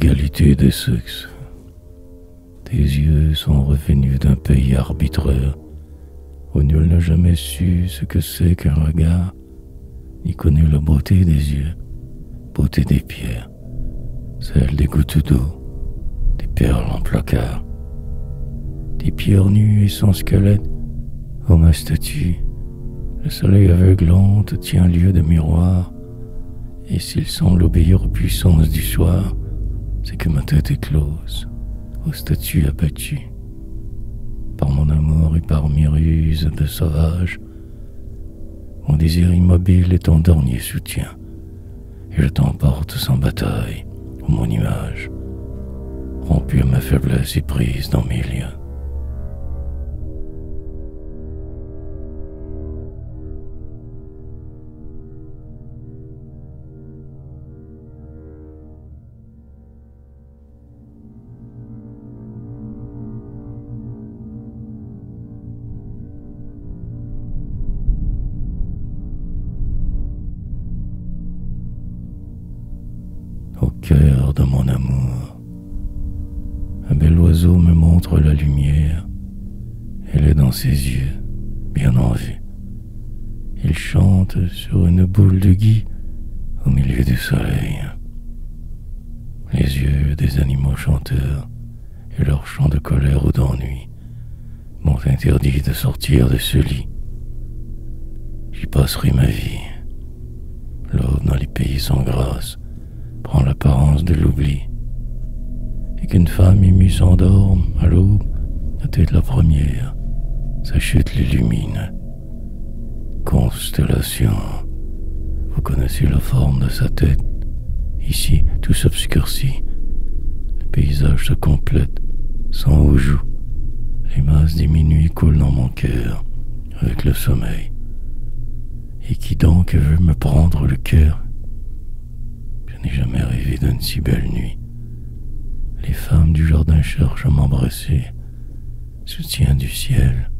l'égalité des sexes. Tes yeux sont revenus d'un pays arbitraire, où nul n'a jamais su ce que c'est qu'un regard, ni connu la beauté des yeux, beauté des pierres, celle des gouttes d'eau, des perles en placard, des pierres nues et sans squelette, ô ma statue, le soleil aveuglant te tient lieu de miroir, et s'il semble obéir aux puissances du soir, c'est que ma tête est close, aux statues abattues. Par mon amour et par mes ruses de sauvage, mon désir immobile est ton dernier soutien, et je t'emporte sans bataille, ô mon image, rompue à ma faiblesse et prise dans mes liens. Au cœur de mon amour, un bel oiseau me montre la lumière. Elle est dans ses yeux, bien en vue. Il chante sur une boule de gui au milieu du soleil. Les yeux des animaux chanteurs et leurs chants de colère ou d'ennui m'ont interdit de sortir de ce lit. J'y passerai ma vie. L'aube dans les pays sans grâce prend l'apparence de l'oubli, et qu'une femme émue s'endorme à l'aube, la tête la première, sa chute l'illumine. Constellation, vous connaissez la forme de sa tête. Ici, tout s'obscurcit, le paysage se complète, sans où joue. Les masses des minuits coulent dans mon cœur, avec le sommeil. Et qui donc veut me prendre le cœur? Je n'ai jamais rêvé d'une si belle nuit. Les femmes du jardin cherchent à m'embrasser. Soutien du ciel,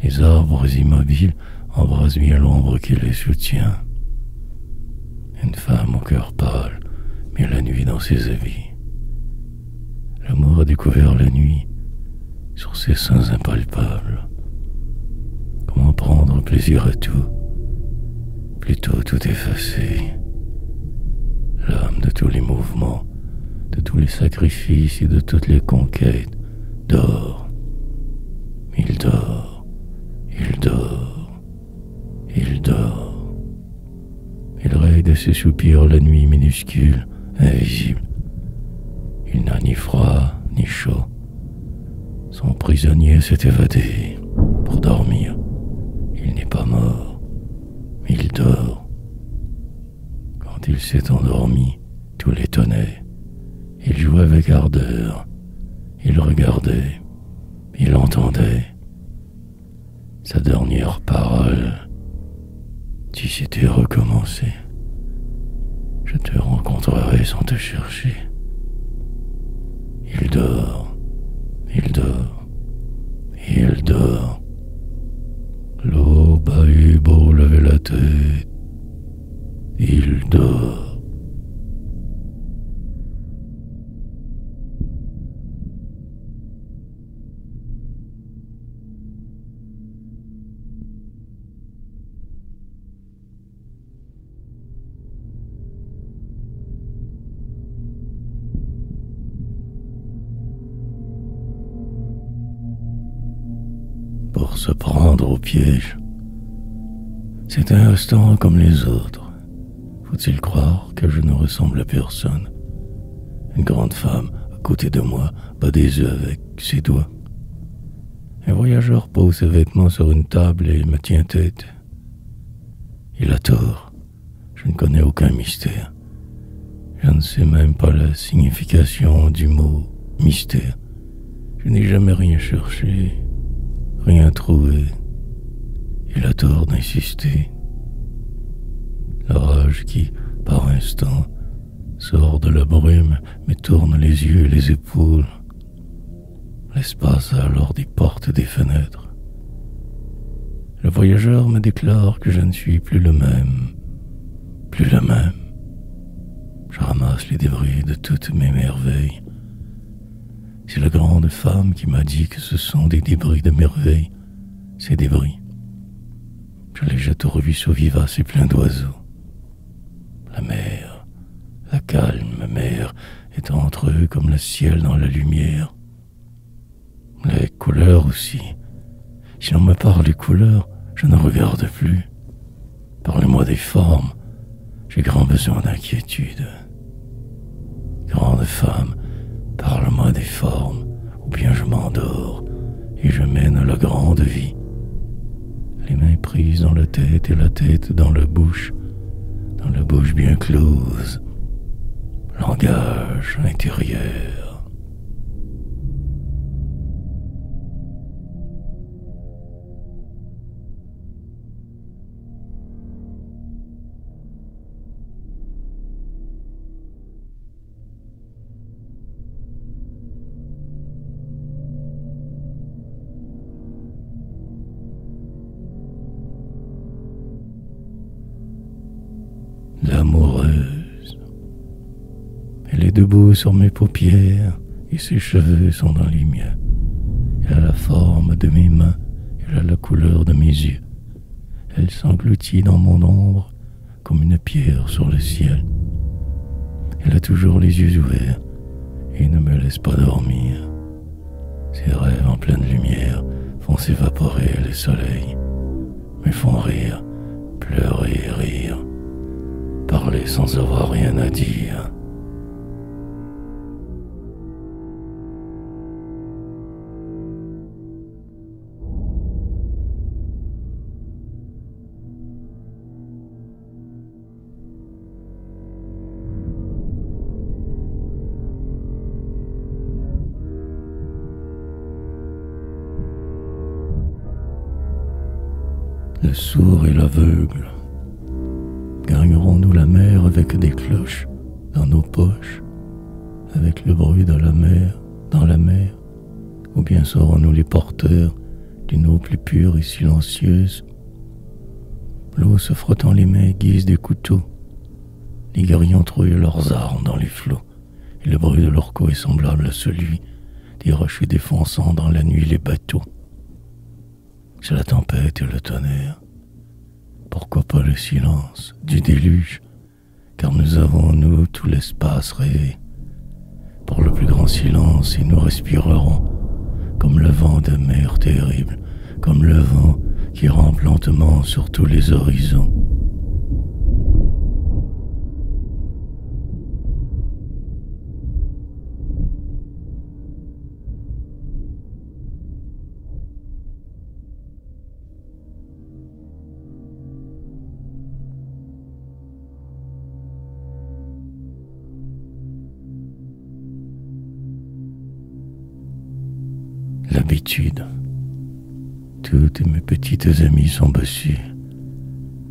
les arbres immobiles embrassent bien l'ombre qui les soutient. Une femme au cœur pâle met la nuit dans ses habits. L'amour a découvert la nuit sur ses seins impalpables. Comment prendre plaisir à tout, plutôt tout effacer. L'âme de tous les mouvements, de tous les sacrifices et de toutes les conquêtes dort. Il dort, il dort, il dort. Il règne de ses soupirs la nuit minuscule, invisible. Il n'a ni froid ni chaud. Son prisonnier s'est évadé pour dormir. Il n'est pas mort, il dort. Quand il s'est endormi, tout l'étonnait. Il jouait avec ardeur. Il regardait. Il entendait. Sa dernière parole. Si c'était recommencé, je te rencontrerai sans te chercher. Il dort. Il dort. Il dort. L'aube a eu beau lever la tête. Il dort. Pour se prendre au piège, c'est un instant comme les autres. Faut-il croire que je ne ressemble à personne? Une grande femme à côté de moi bat des œufs avec ses doigts. Un voyageur pose ses vêtements sur une table et me tient tête. Il a tort. Je ne connais aucun mystère. Je ne sais même pas la signification du mot mystère. Je n'ai jamais rien cherché, rien trouvé. Il a tort d'insister. L'orage qui, par instant, sort de la brume, me tourne les yeux et les épaules. L'espace a alors des portes et des fenêtres. Le voyageur me déclare que je ne suis plus le même. Plus le même. je ramasse les débris de toutes mes merveilles. C'est la grande femme qui m'a dit que ce sont des débris de merveilles, ces débris. Je les jette au ruisseau vivace et plein d'oiseaux. La mer, la calme mer, est entre eux comme le ciel dans la lumière. Les couleurs aussi. Si l'on me parle des couleurs, je ne regarde plus. Parlez-moi des formes. J'ai grand besoin d'inquiétude. Grande femme, parle-moi des formes, ou bien je m'endors et je mène la grande vie. Les mains prises dans la tête et la tête dans la bouche bien close. Langage intérieur. L'amoureuse. Elle est debout sur mes paupières et ses cheveux sont dans les miens. Elle a la forme de mes mains, elle a la couleur de mes yeux. Elle s'engloutit dans mon ombre comme une pierre sur le ciel. Elle a toujours les yeux ouverts et ne me laisse pas dormir. Ses rêves en pleine lumière font s'évaporer le soleil, me font rire, pleurer et rire. Parler sans avoir rien à dire. Le sourd et l'aveugle. Gagnerons-nous la mer avec des cloches dans nos poches, avec le bruit de la mer dans la mer, ou bien serons-nous les porteurs d'une eau plus pure et silencieuse? L'eau se frottant les mains aiguise des couteaux, les guerriers trouillent leurs armes dans les flots, et le bruit de leur queue est semblable à celui des rochers défonçant dans la nuit les bateaux. C'est la tempête et le tonnerre. Pourquoi pas le silence du déluge, car nous avons, nous, tout l'espace rêvé. Pour le plus grand silence, et nous respirerons, comme le vent de mer terrible, comme le vent qui rampe lentement sur tous les horizons. L'habitude. Toutes mes petites amies sont bossues.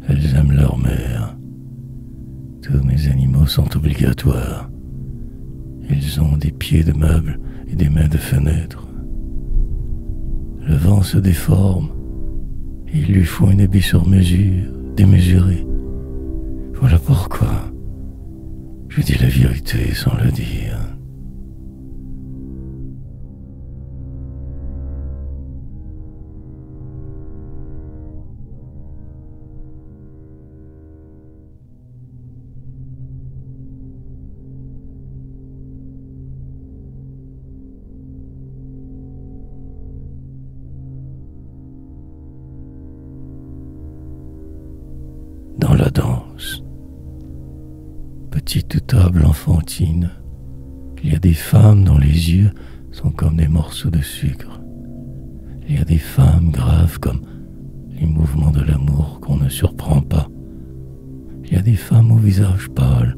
Elles aiment leur mère. Tous mes animaux sont obligatoires. Ils ont des pieds de meubles et des mains de fenêtres. Le vent se déforme et il lui faut une habit sur mesure, démesurée. Voilà pourquoi je dis la vérité sans le dire. Dans la danse, petite table enfantine, il y a des femmes dont les yeux sont comme des morceaux de sucre. Il y a des femmes graves comme les mouvements de l'amour qu'on ne surprend pas. Il y a des femmes au visage pâle,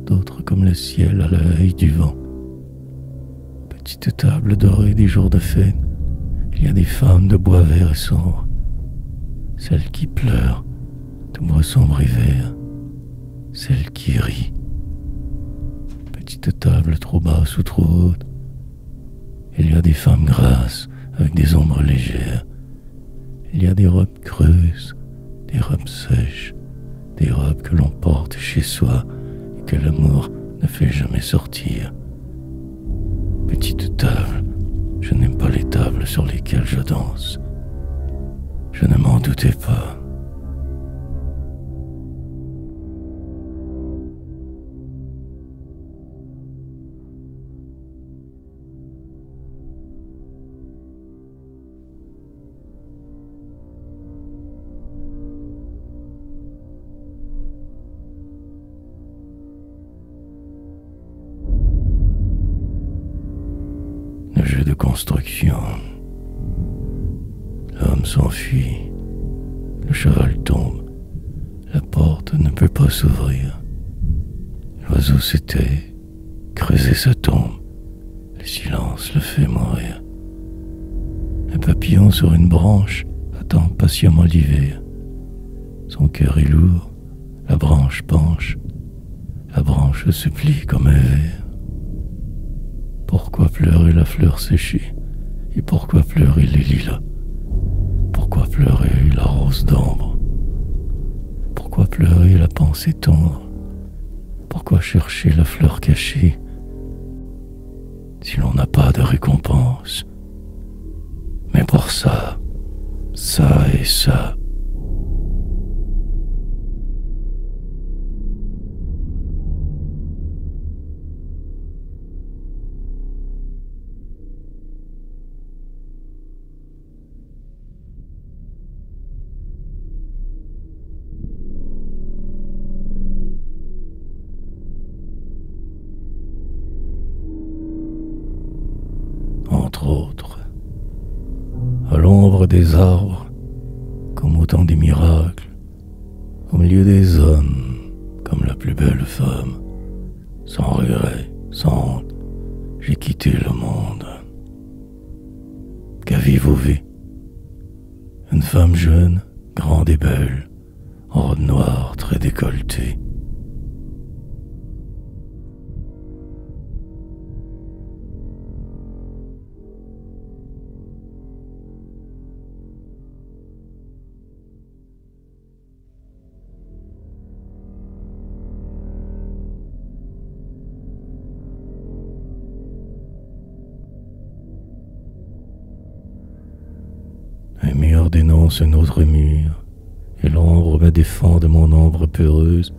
d'autres comme le ciel à l'œil du vent. Petite table dorée des jours de fête, il y a des femmes de bois vert et sombre, celles qui pleurent, de bois sombre et vert, celle qui rit. Petite table trop basse ou trop haute, il y a des femmes grasses avec des ombres légères. Il y a des robes creuses, des robes sèches, des robes que l'on porte chez soi et que l'amour ne fais jamais sortir. Petite table, je n'aime pas les tables sur lesquelles je danse. Je ne m'en doutais pas. Le jeu de construction. L'homme s'enfuit. Le cheval tombe. La porte ne peut pas s'ouvrir. L'oiseau se tait. Creuser sa tombe. Le silence le fait mourir. Un papillon sur une branche attend patiemment l'hiver. Son cœur est lourd. La branche penche. La branche se plie comme un verre. Pourquoi pleurer la fleur séchée? Et pourquoi pleurer les lilas? Pourquoi pleurer la rose d'ambre? Pourquoi pleurer la pensée tendre? Pourquoi chercher la fleur cachée si l'on n'a pas de récompense? Mais pour ça, ça et ça. Entre autres, à l'ombre des arbres, comme autant des miracles, au milieu des hommes, comme la plus belle femme, sans regret, sans honte, j'ai quitté le monde. Qu'avez-vous vu? Une femme jeune, grande et belle, en robe noire très décolletée. Un mur dénonce un autre mur, et l'ombre me défend de mon ombre peureuse,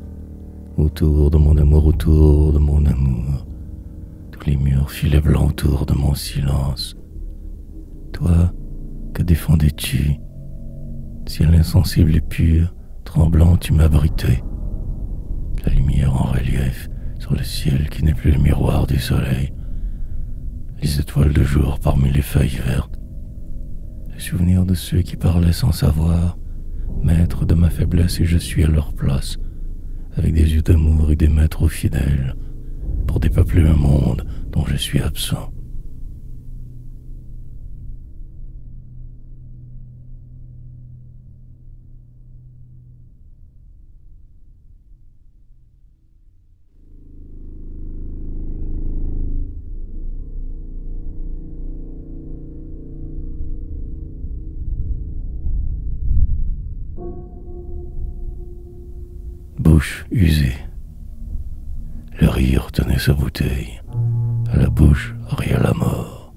autour de mon amour, autour de mon amour. Tous les murs filets blancs autour de mon silence. Toi, que défendais-tu? Ciel insensible et pur, tremblant, tu m'abritais. La lumière en relief sur le ciel qui n'est plus le miroir du soleil. Les étoiles de jour parmi les feuilles vertes. Les souvenirs de ceux qui parlaient sans savoir, maîtres de ma faiblesse et je suis à leur place, avec des yeux d'amour et des maîtres fidèles, pour dépeupler un monde dont je suis absent. Bouche usée. Le rire tenait sa bouteille. À la bouche, rien la mort.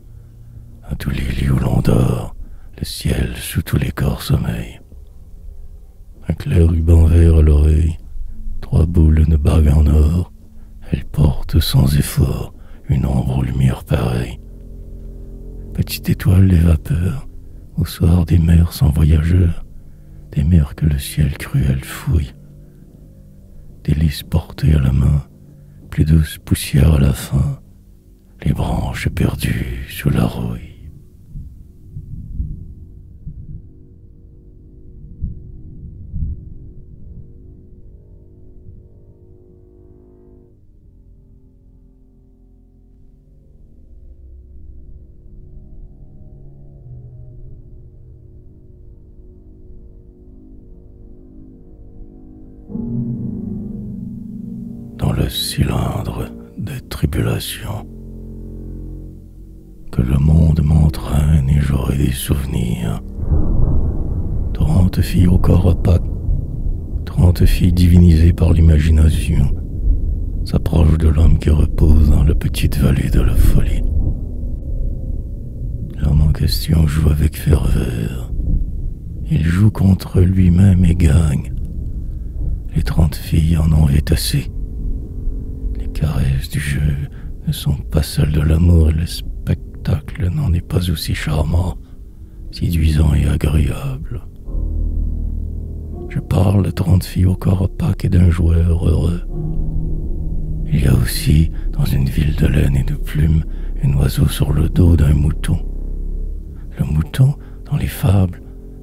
À tous les lits où l'on dort, le ciel sous tous les corps sommeille. Un clair ruban vert à l'oreille, 3 boules, une bague en or. Elle porte sans effort une ombre aux lumières pareilles. Petite étoile des vapeurs, au soir des mers sans voyageurs, des mers que le ciel cruel fouille. Délices portées à la main, plus douce poussière à la fin, les branches perdues sous la rouille. Dans le cylindre des tribulations, que le monde m'entraîne et j'aurai des souvenirs. 30 filles au corps opaque, 30 filles divinisées par l'imagination, s'approche de l'homme qui repose dans la petite vallée de la folie. L'homme en question joue avec ferveur. Il joue contre lui-même et gagne. Les 30 filles en ont vite assez. Les caresses du jeu ne sont pas celles de l'amour et le spectacle n'en est pas aussi charmant, séduisant et agréable. Je parle de 30 filles au corps opaque et d'un joueur heureux. Il y a aussi, dans une ville de laine et de plumes, un oiseau sur le dos d'un mouton. Le mouton, dans les fables,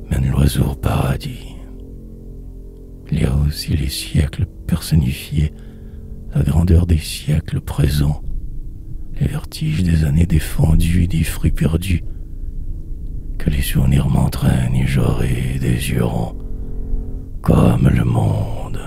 mène l'oiseau au paradis. Il y a aussi les siècles personnifiés, la grandeur des siècles présents, les vertiges des années défendues et des fruits perdus, que les souvenirs m'entraînent et j'aurai des yeux ronds, comme le monde.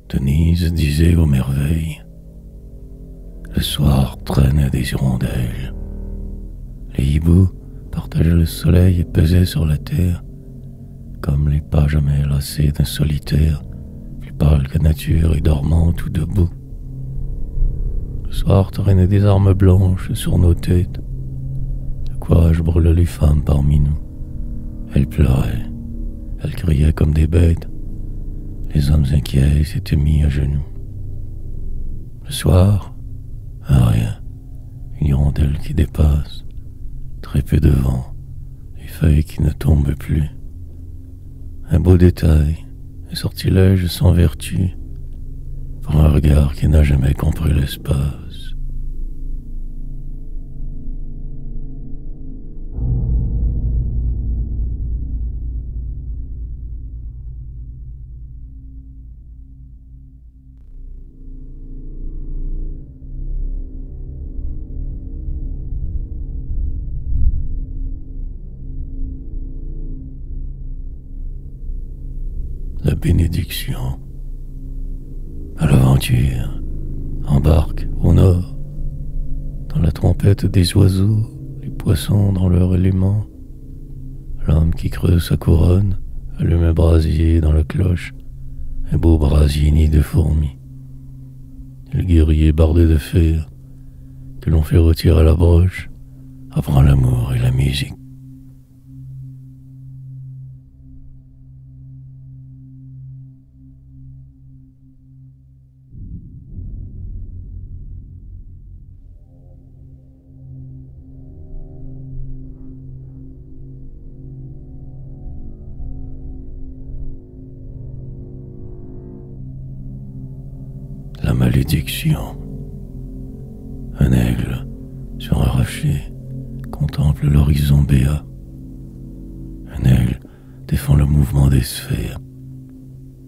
Denise disait aux merveilles. Le soir traînait des hirondelles. Les hiboux partageaient le soleil et pesaient sur la terre, comme les pas jamais lassés d'un solitaire, plus pâle que nature et dormant tout debout. Le soir traînaient des armes blanches sur nos têtes, de quoi je brûlais les femmes parmi nous. Elles pleuraient, elles criaient comme des bêtes. Les hommes inquiets s'étaient mis à genoux. Le soir, un rien, une hirondelle qui dépasse, très peu de vent, les feuilles qui ne tombent plus. Un beau détail, un sortilège sans vertu, pour un regard qui n'a jamais compris l'espace. La bénédiction. À l'aventure, embarque au nord, dans la trompette des oiseaux, les poissons dans leur élément, l'homme qui creuse sa couronne, allume un brasier dans la cloche, un beau brasier ni de fourmis. Le guerrier bardé de fer, que l'on fait retirer à la broche, apprend l'amour et la musique. La malédiction. Un aigle, sur un rocher, contemple l'horizon béat. Un aigle défend le mouvement des sphères.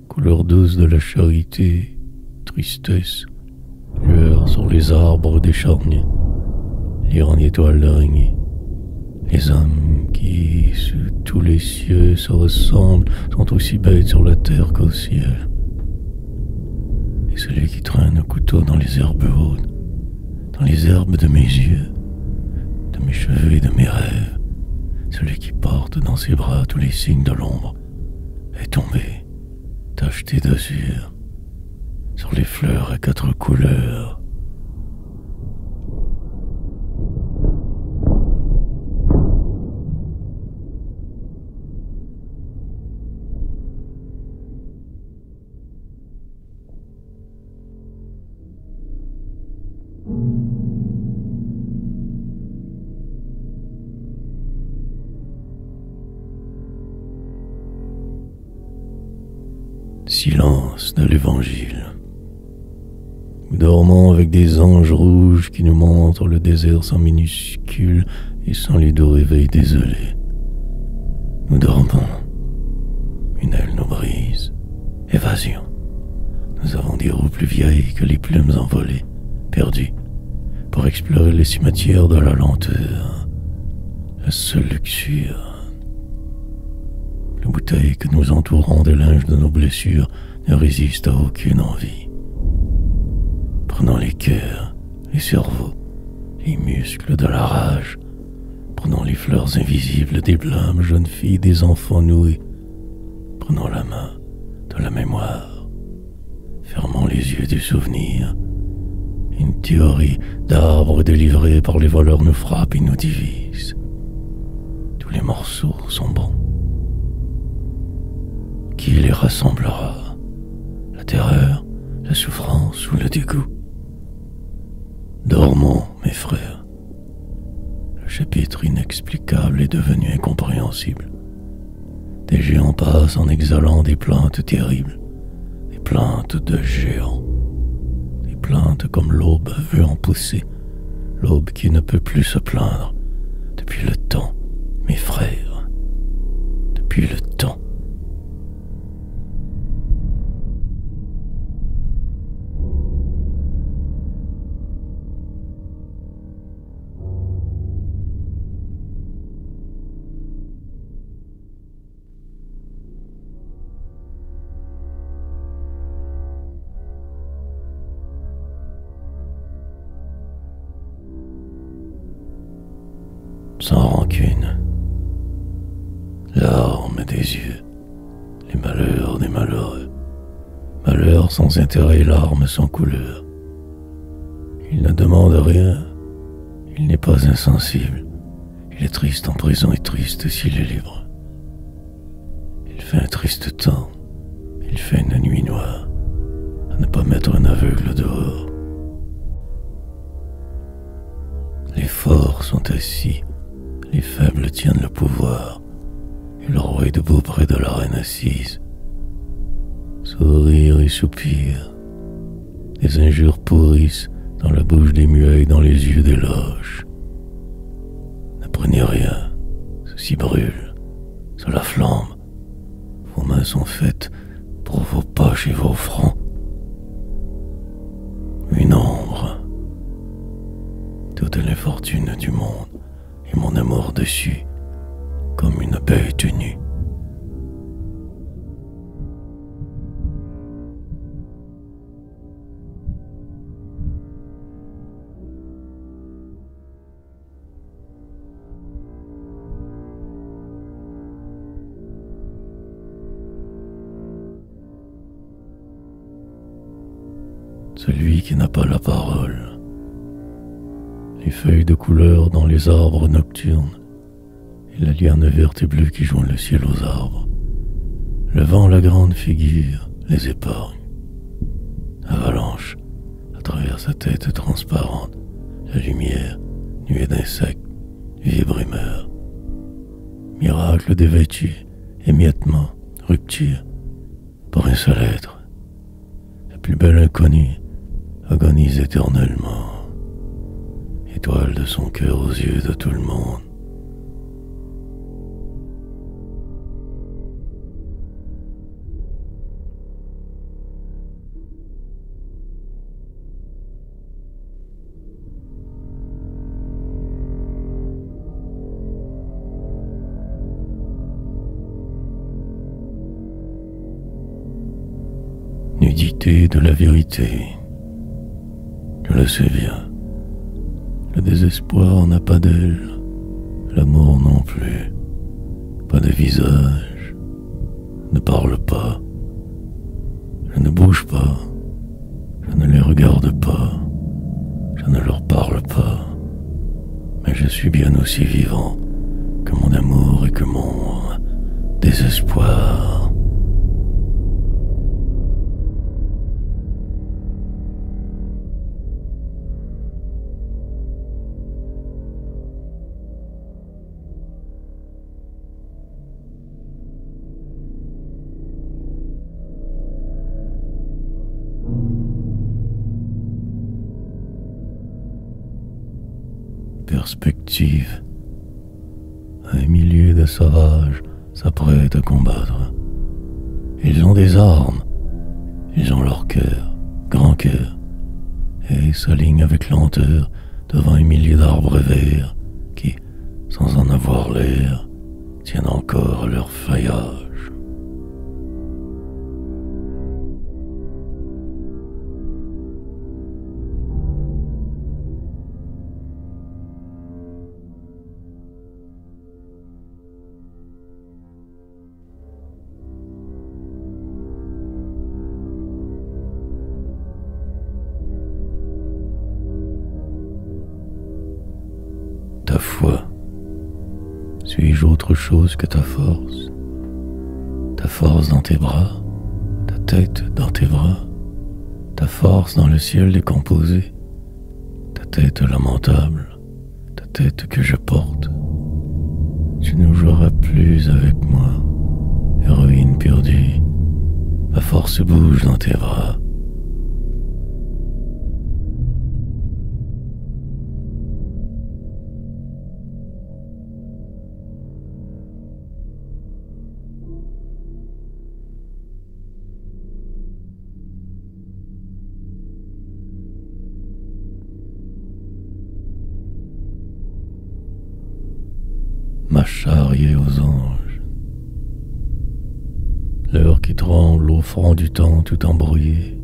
Couleur douce de la charité, tristesse, lueur sur les arbres décharnés, lire en étoiles d'araignée. Les hommes qui, sous tous les cieux, se ressemblent, sont aussi bêtes sur la terre qu'au ciel. Et celui qui traîne un couteau dans les herbes hautes, dans les herbes de mes yeux, de mes cheveux et de mes rêves, celui qui porte dans ses bras tous les signes de l'ombre, est tombé, tacheté d'azur, sur les fleurs à 4 couleurs. Silence de l'Évangile. Nous dormons avec des anges rouges qui nous montrent le désert sans minuscule et sans les doux réveils désolés. Nous dormons. Une aile nous brise. Évasion. Nous avons des roues plus vieilles que les plumes envolées, perdues, pour explorer les cimetières de la lenteur, la seule luxure. Les bouteilles que nous entourons des linges de nos blessures ne résistent à aucune envie. Prenons les cœurs, les cerveaux, les muscles de la rage. Prenons les fleurs invisibles des blâmes, jeunes filles, des enfants noués. Prenons la main de la mémoire. Fermons les yeux du souvenir. Une théorie d'arbres délivrés par les voleurs nous frappe et nous divise. Tous les morceaux sont bons. Qui les rassemblera? La terreur, la souffrance ou le dégoût? Dormons, mes frères. Le chapitre inexplicable est devenu incompréhensible. Des géants passent en exhalant des plaintes terribles, des plaintes de géants, des plaintes comme l'aube veut en pousser, l'aube qui ne peut plus se plaindre depuis le temps, mes frères, depuis le temps. Sans rancune, larmes des yeux, les malheurs des malheureux, malheurs sans intérêt, larmes sans couleur. Il ne demande rien, il n'est pas insensible, il est triste en prison et triste s'il est libre. Il fait un triste temps, il fait une nuit noire, à ne pas mettre un aveugle dehors. Les forts sont assis, les faibles tiennent le pouvoir, et le roi est debout près de la reine assise. Sourire et soupir, des injures pourrissent dans la bouche des muets et dans les yeux des lâches. N'apprenez rien, ceci brûle, cela flambe, vos mains sont faites pour vos poches et vos fronts. Une ombre, toutes les fortunes du monde, et mon amour dessus, comme une bête nue. Celui qui n'a pas la parole. Les feuilles de couleur dans les arbres nocturnes, et la liane verte et bleue qui joint le ciel aux arbres. Le vent, la grande figure, les épargne. Avalanche, à travers sa tête transparente, la lumière, nuée d'insectes, vibre et meurt. Miracle dévêtu, émiettement, rupture, pour un seul être. La plus belle inconnue agonise éternellement. Étoile de son cœur aux yeux de tout le monde. Nudité de la vérité. Je le sais bien. Le désespoir n'a pas d'aile, l'amour non plus, pas de visage, ne parle pas, je ne bouge pas, je ne les regarde pas, je ne leur parle pas, mais je suis bien aussi vivant que mon amour et que mon désespoir. Perspective. Un millier de sauvages s'apprêtent à combattre. Ils ont des armes, ils ont leur cœur, grand cœur, et s'alignent avec lenteur devant un millier d'arbres verts qui, sans en avoir l'air, tiennent encore leur feuillage. Suis-je autre chose que ta force? Ta force dans tes bras, ta tête dans tes bras, ta force dans le ciel décomposé, ta tête lamentable, ta tête que je porte. Tu ne joueras plus avec moi, héroïne perdue. Ma force bouge dans tes bras. Ma charriée aux anges. L'heure qui tremble au front du temps tout embrouillé.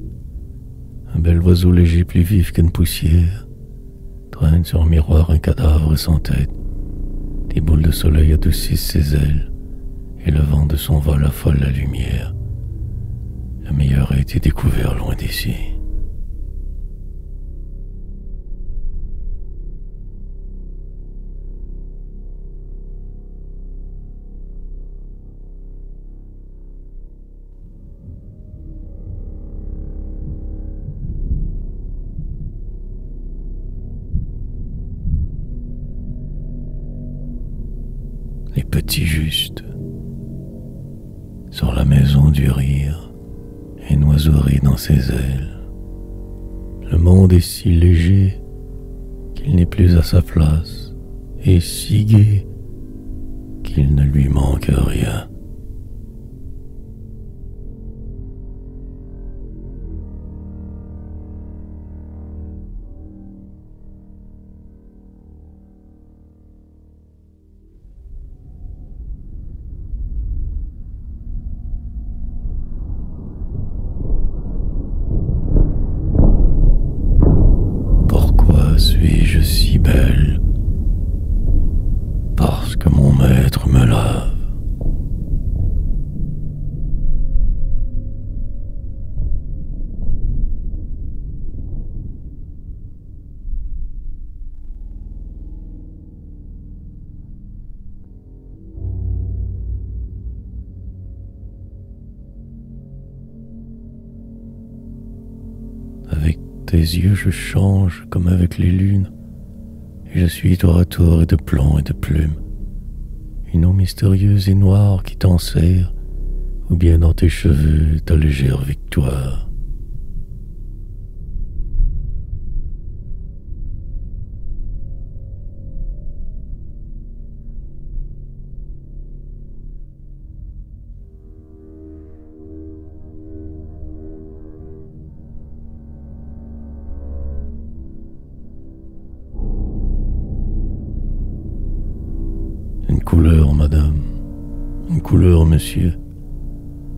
Un bel oiseau léger plus vif qu'une poussière traîne sur un miroir un cadavre sans tête. Des boules de soleil adoucissent ses ailes et le vent de son vol affole la lumière. Le meilleur a été découvert loin d'ici. Les petits justes. Sur la maison du rire, une oiseau rit dans ses ailes. Le monde est si léger qu'il n'est plus à sa place, et si gai qu'il ne lui manque rien. Suis-je si belle? Parce que mon maître me lave. Avec tes yeux je change comme avec les lunes, et je suis tour à tour et de plomb et de plumes. Une eau mystérieuse et noire qui t'enserre, ou bien dans tes cheveux ta légère victoire. Une couleur, madame, une couleur, monsieur,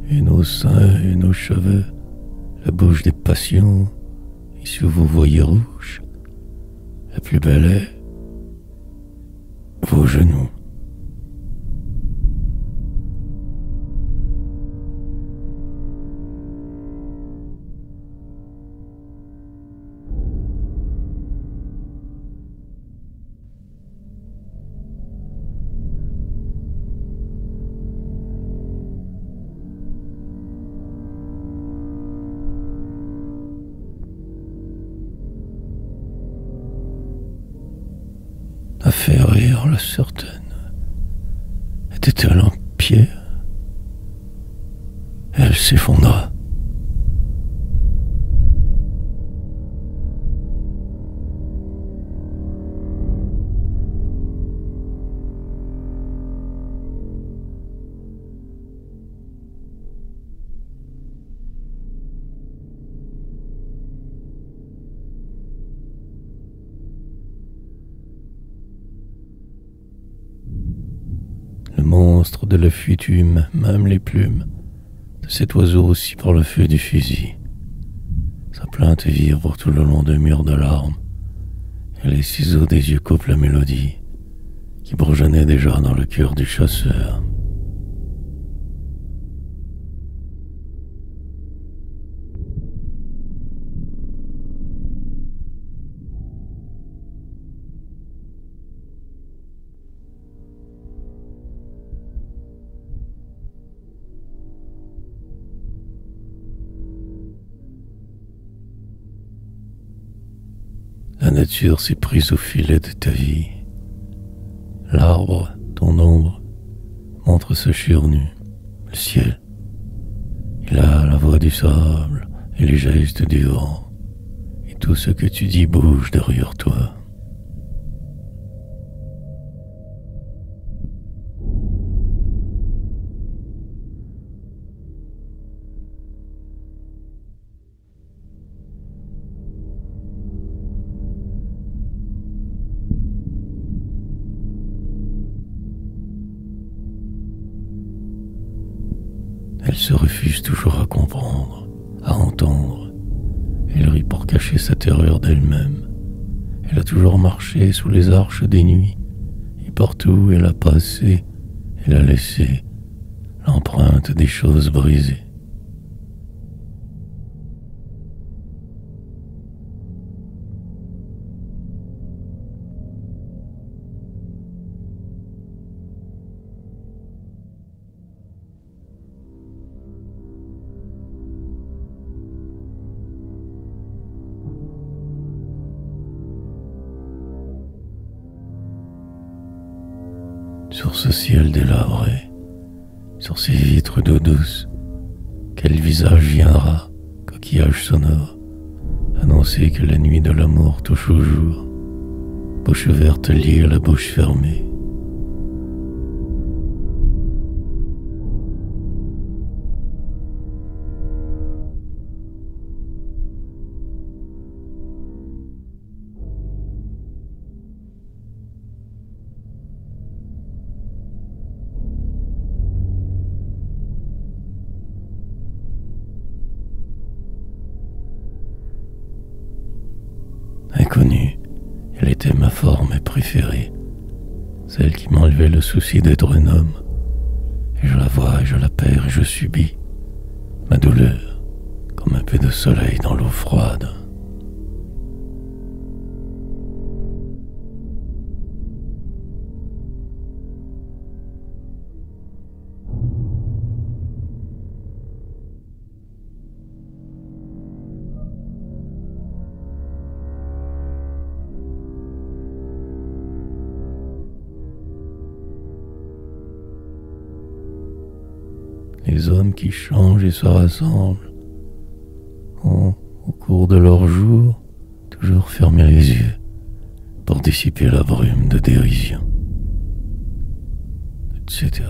et nos seins et nos cheveux, la bouche des passions, et si vous voyez rouge, la plus belle est vos genoux. A fait rire la certaine. Était-elle en pierre? Elle s'effondra. Le monstre de la futume, même les plumes de cet oiseau aussi par le feu du fusil. Sa plainte vibre tout le long d'un mur de larmes, et les ciseaux des yeux coupent la mélodie qui bourgeonnait déjà dans le cœur du chasseur. La nature s'est prise au filet de ta vie. L'arbre, ton ombre, montre sa chair nue. Le ciel, il a la voix du sable et les gestes du vent. Et tout ce que tu dis bouge derrière toi. Elle se refuse toujours à comprendre, à entendre. Elle rit pour cacher sa terreur d'elle-même. Elle a toujours marché sous les arches des nuits, et partout elle a passé, elle a laissé l'empreinte des choses brisées. Sur ce ciel délabré, sur ces vitres d'eau douce, quel visage viendra, coquillage sonore, annoncer que la nuit de l'amour touche au jour, bouche verte liée à la bouche fermée. Inconnue, elle était ma forme préférée, celle qui m'enlevait le souci d'être un homme. Et je la vois et je la perds et je subis ma douleur comme un peu de soleil dans l'eau froide. Les hommes qui changent et se rassemblent ont, au cours de leur jour, toujours fermé les yeux pour dissiper la brume de dérision, etc.